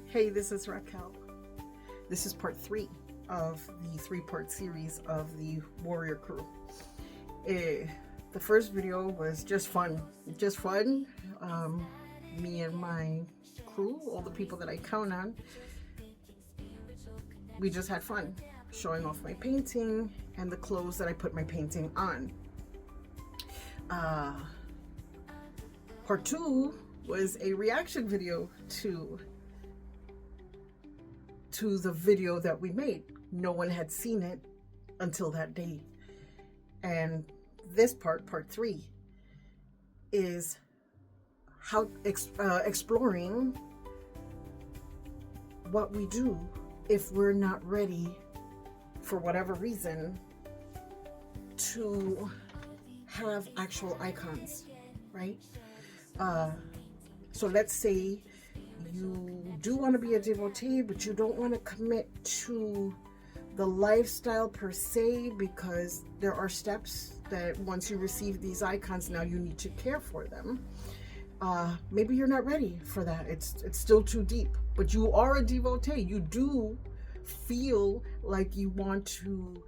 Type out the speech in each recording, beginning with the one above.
Hey, this is Raquel. This is part 3 of the 3-part series of the Warrior Crew. The first video was just fun. Me and my crew, all the people that I count on, we just had fun showing off my painting and the clothes that I put my painting on. Part 2 was a reaction video to the video that we made. No one had seen it until that day. And this part 3, is how exploring what we do if we're not ready, for whatever reason, to have actual icons, right? So let's say you do want to be a devotee, but you don't want to commit to the lifestyle per se, because there are steps that once you receive these icons, now you need to care for them. Maybe you're not ready for that. It's still too deep, but you are a devotee. You do feel like you want to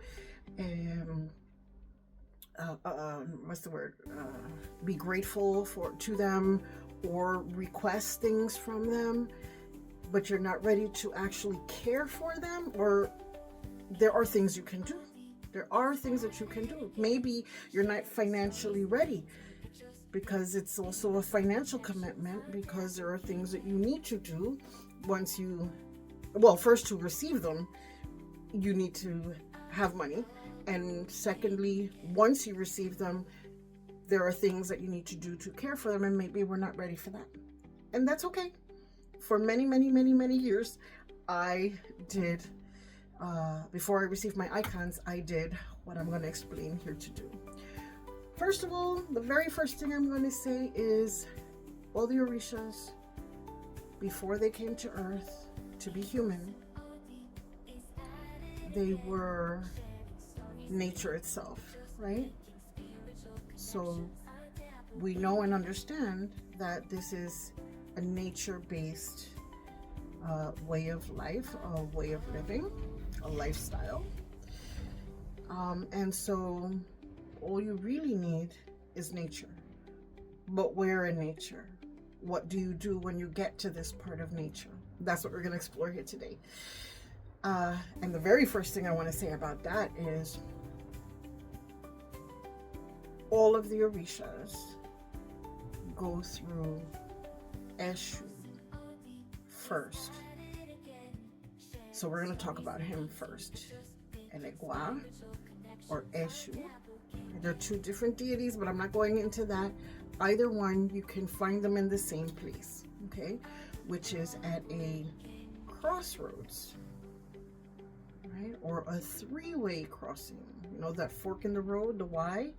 be grateful to them, or request things from them, but you're not ready to actually care for them. Or there are things you can do. There are things that you can do. Maybe you're not financially ready, because it's also a financial commitment, because there are things that you need to do once you, first, to receive them, you need to have money. And secondly, once you receive them, there are things that you need to do to care for them, and maybe we're not ready for that. And that's okay. For many years, I did, before I received my icons, I did what I'm going to explain here to do. First of all, the very first thing I'm going to say is, all the Orishas, before they came to Earth to be human, they were nature itself, right? So we know and understand that this is a nature-based way of life, a way of living, a lifestyle. And so all you really need is nature. But where in nature? What do you do when you get to this part of nature? That's what we're going to explore here today. And the very first thing I want to say about that is, all of the Orishas go through Eshu first. So we're going to talk about him first. Elegua, or Eshu. They're two different deities, but I'm not going into that. Either one, you can find them in the same place, okay? Which is at a crossroads, right? Or a 3-way crossing. You know, that fork in the road, the Y?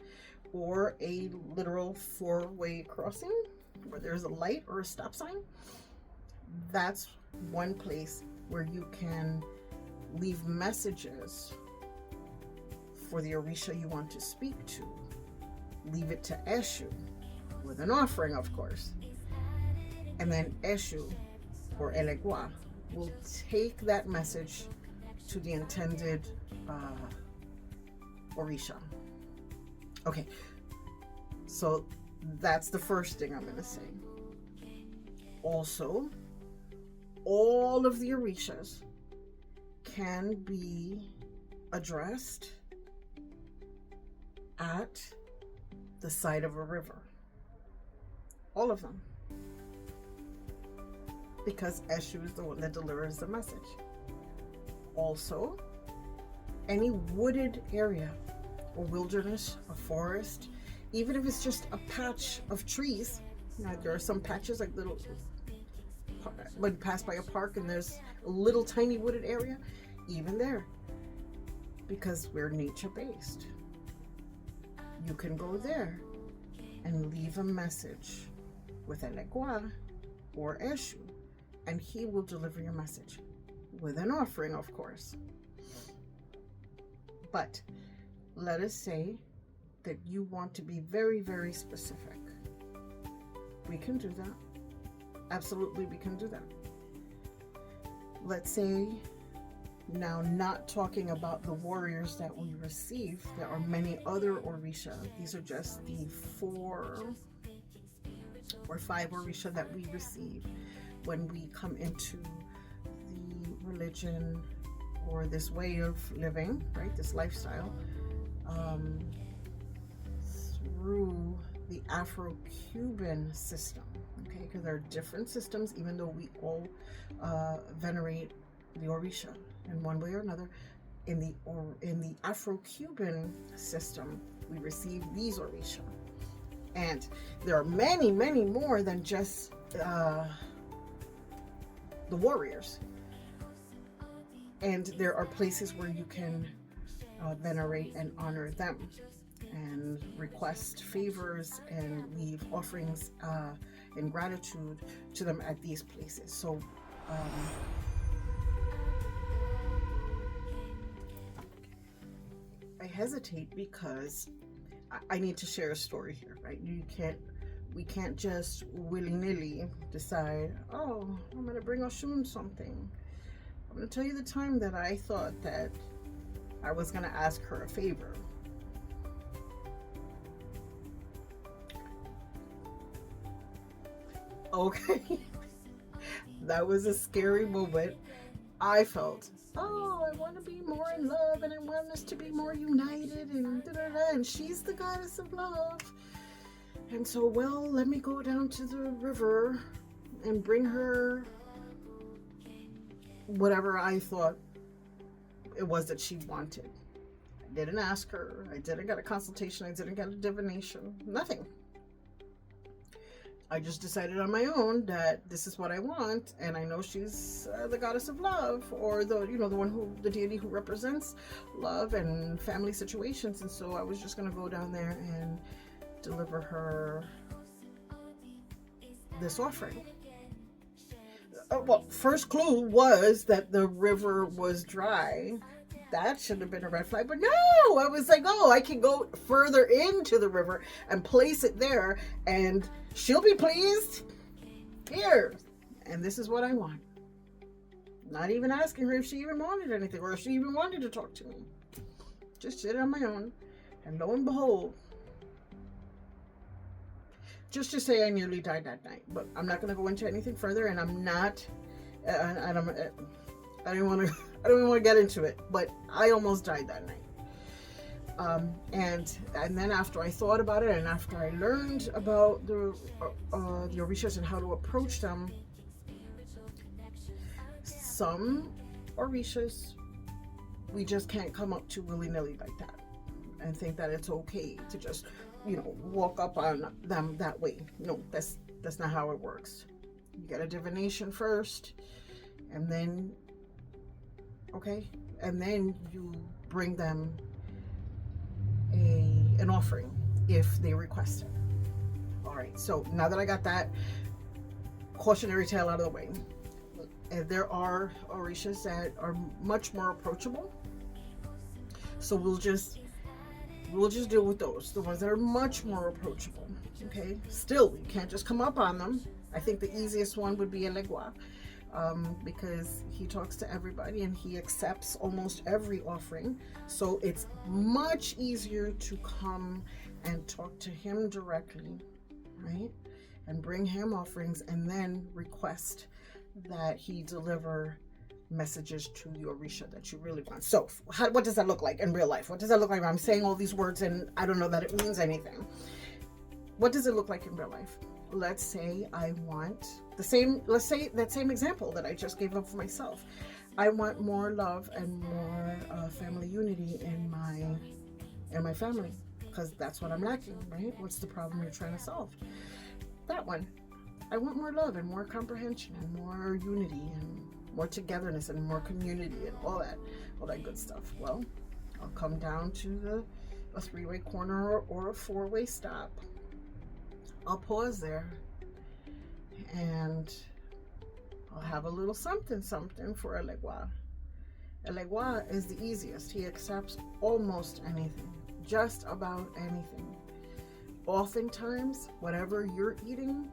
Or a literal 4-way crossing where there's a light or a stop sign. That's one place where you can leave messages for the Orisha you want to speak to. Leave it to Eshu with an offering, of course. And then Eshu, or Elegua, will take that message to the intended Orisha. Okay, so that's the first thing I'm going to say. Also, all of the Orishas can be addressed at the side of a river. All of them. Because Eshu is the one that delivers the message. Also, any wooded area, a wilderness, a forest, even if it's just a patch of trees. You know, there are some patches, like little, when you pass by a park and there's a little tiny wooded area, even there, because we're nature-based, you can go there and leave a message with Elegua or Eshu, and he will deliver your message with an offering, of course. But let us say that you want to be very specific. We can do that. Absolutely, we can do that. let's say, now not talking about the warriors that we receive, there are many other Orisha. These are just the 4 or 5 Orisha that we receive when we come into the religion or this way of living, right? This lifestyle, through the Afro-Cuban system, okay? Because there are different systems, even though we all venerate the Orisha in one way or another. In the Afro-Cuban system, we receive these Orisha, and there are many, many more than just the warriors. And there are places where you can venerate and honor them, and request favors and leave offerings in gratitude to them at these places. So I hesitate because I need to share a story here, right? We can't just willy-nilly decide, oh, I'm gonna bring Oshun something. I'm gonna tell you the time that I thought that I was gonna ask her a favor. Okay. That was a scary moment. I felt, oh, I want to be more in love, and I want us to be more united, and da-da-da, and she's the goddess of love. And so, well, let me go down to the river and bring her whatever I thought it was that she wanted. I didn't ask her. I didn't get a consultation. I didn't get a divination. Nothing. I just decided on my own that this is what I want, and I know she's the goddess of love, or the the deity who represents love and family situations. And so I was just gonna go down there and deliver her this offering. Well, first clue was that the river was dry. That should have been a red flag, but no, I was like, oh, I can go further into the river and place it there, and she'll be pleased. Here, and this is what I want. Not even asking her if she even wanted anything, or if she even wanted to talk to me. Just did it on my own, and lo and behold, just to say, I nearly died that night. But I'm not going to go into anything further, and I'm not. I don't want to get into it, but I almost died that night. And then after I thought about it, and after I learned about the Orishas and how to approach them, some Orishas we just can't come up to willy-nilly like that and think that it's okay to just walk up on them that way. No, that's not how it works. You get a divination first, and then you bring them an offering if they request it. All right, so now that I got that cautionary tale out of the way, there are Orishas that are much more approachable, so we'll just deal with those, the ones that are much more approachable. Okay, still, you can't just come up on them. I think the easiest one would be Aleyo, because he talks to everybody and he accepts almost every offering. So it's much easier to come and talk to him directly, right? And bring him offerings, and then request that he deliver messages to the Orisha that you really want. So what does that look like in real life? What does that look like? I'm saying all these words and I don't know that it means anything. What does it look like in real life? Let's say I want let's say that same example that I just gave up for myself. I want more love and more family unity in my family, because that's what I'm lacking, right? What's the problem you're trying to solve? That one. I want more love and more comprehension and more unity and more togetherness and more community and all that good stuff. Well, I'll come down to a 3-way corner or a 4-way stop. I'll pause there and I'll have a little something for Aleyo. Aleyo is the easiest. He accepts almost anything, just about anything. Oftentimes, whatever you're eating,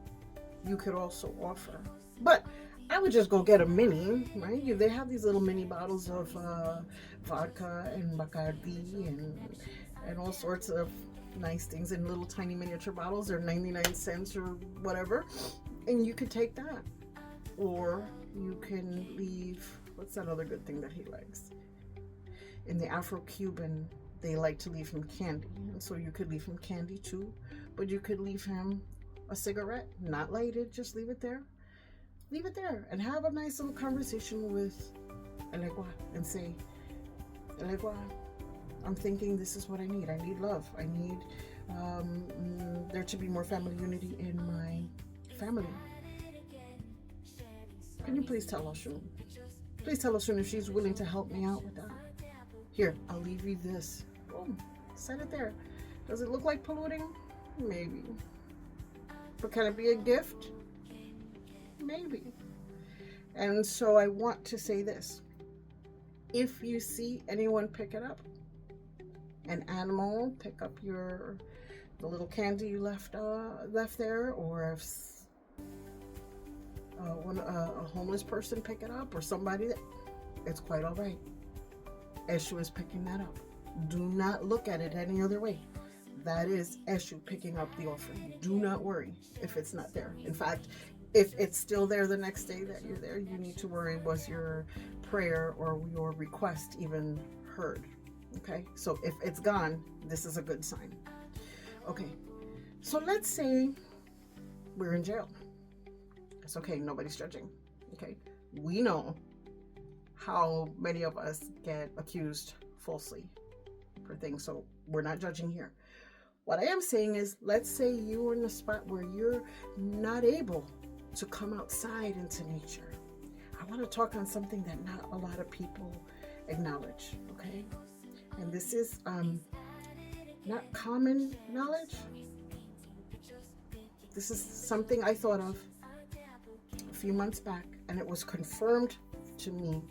you could also offer. But I I would just go get a mini, right? They have these little mini bottles of vodka and Bacardi and all sorts of nice things in little tiny miniature bottles. They're 99 cents or whatever. And you could take that. Or you can leave, what's that other good thing that he likes? In the Afro-Cuban, they like to leave him candy. And so you could leave him candy too. But you could leave him a cigarette, not lighted, just leave it there. Leave it there and have a nice little conversation with Aleyo and say, Aleyo, I'm thinking this is what I need. I need love. I need there to be more family unity in my family. Can you please tell Oshun? Please tell Oshun if she's willing to help me out with that. Here, I'll leave you this. Boom. Set it there. Does it look like polluting? Maybe. But can it be a gift? Maybe. And so I want to say this. If you see anyone pick it up, an animal, pick up the little candy you left there, or if a homeless person pick it up, or somebody, it's quite all right. Eshu is picking that up. Do not look at it any other way. That is Eshu picking up the offering. Do not worry if it's not there. In fact, if it's still there the next day that you're there, you need to worry, was your prayer or your request even heard? Okay, so if it's gone, this is a good sign. Okay, so let's say we're in jail. It's okay, nobody's judging. Okay, we know how many of us get accused falsely for things, so we're not judging here. What I am saying is, let's say you're in a spot where you're not able to come outside into nature. I want to talk on something that not a lot of people acknowledge, okay? And this is not common knowledge. This is something I thought of a few months back, and it was confirmed to me,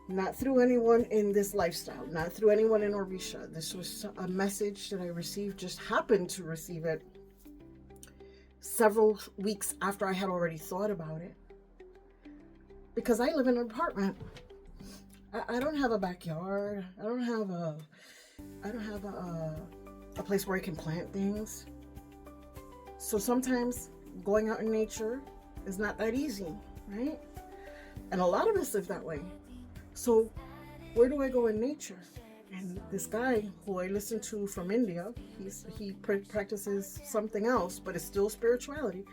not through anyone in this lifestyle, not through anyone in Orisha. This was a message that I received, just happened to receive it several weeks after I had already thought about it. Because I live in an apartment. I don't have a backyard. I don't have a place where I can plant things. So sometimes going out in nature is not that easy, right? And a lot of us live that way. So where do I go in nature? And this guy who I listen to from India, he practices something else, but it's still spirituality.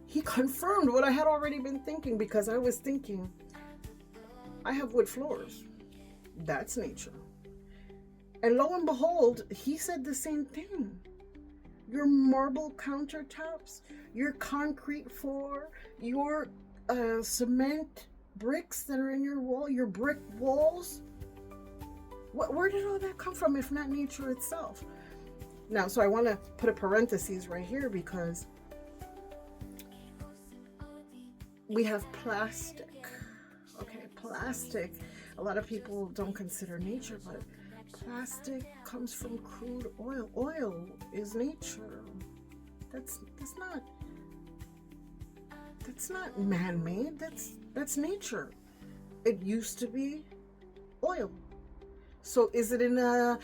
He confirmed what I had already been thinking, because I was thinking, I have wood floors. That's nature. And lo and behold, he said the same thing. Your marble countertops, your concrete floor, your cement bricks that are in your wall, your brick walls. Where did all that come from if not nature itself? Now, so I want to put a parenthesis right here, because we have plastic. Okay, plastic. A lot of people don't consider nature, but plastic comes from crude oil. Oil is nature. That's not man-made. That's nature. It used to be oil. So is it in a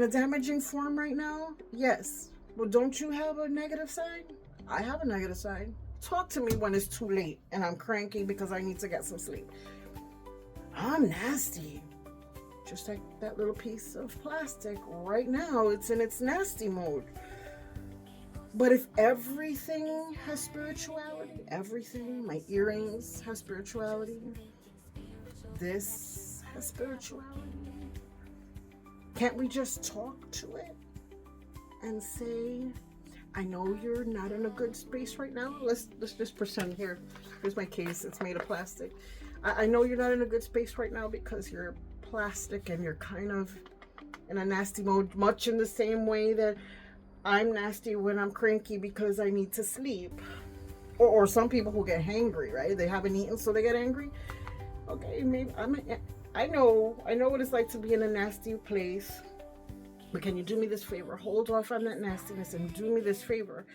damaging form right now? Yes. Well, don't you have a negative side? I have a negative side. Talk to me when it's too late and I'm cranky because I need to get some sleep. I'm nasty. Just like that little piece of plastic. Right now, it's in its nasty mode. But if everything has spirituality, everything, my earrings have spirituality, this has spirituality, can't we just talk to it and say, I know you're not in a good space right now. Let's just pretend here. Here's my case. It's made of plastic. I know you're not in a good space right now because you're plastic and you're kind of in a nasty mode, much in the same way that I'm nasty when I'm cranky because I need to sleep. Or some people who get hangry, right? They haven't eaten, so they get angry. Okay, maybe I know what it's like to be in a nasty place. But can you do me this favor? Hold off on that nastiness and do me this favor.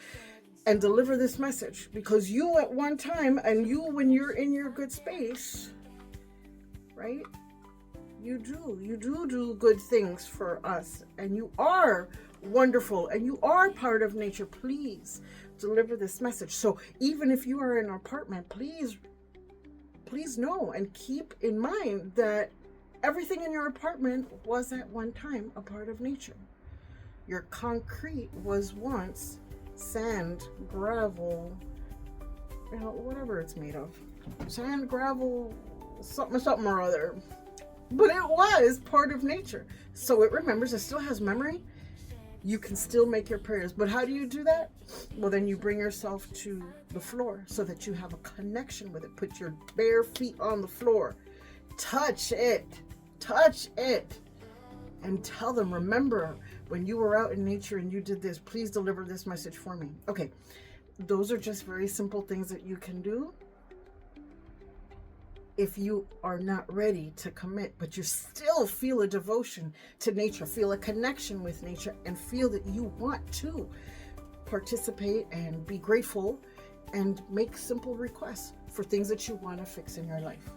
and deliver this message, because you at one time, and you when you're in your good space, right, you do good things for us, and you are wonderful, and you are part of nature. Please deliver this message. So even if you are in an apartment, please know and keep in mind that everything in your apartment was at one time a part of nature. Your concrete was once sand, gravel, whatever it's made of. Sand, gravel, something or other. But it was part of nature. So it remembers, it still has memory. You can still make your prayers. But how do you do that? Well, then you bring yourself to the floor so that you have a connection with it. Put your bare feet on the floor. Touch it. And tell them, remember when you were out in nature and you did this, please deliver this message for me. Okay, those are just very simple things that you can do. If you are not ready to commit, but you still feel a devotion to nature, feel a connection with nature, and feel that you want to participate and be grateful and make simple requests for things that you want to fix in your life.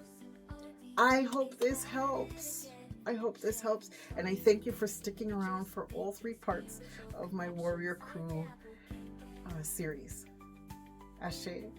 I hope this helps. And I thank you for sticking around for all 3 parts of my Warrior Crew series. Ashe.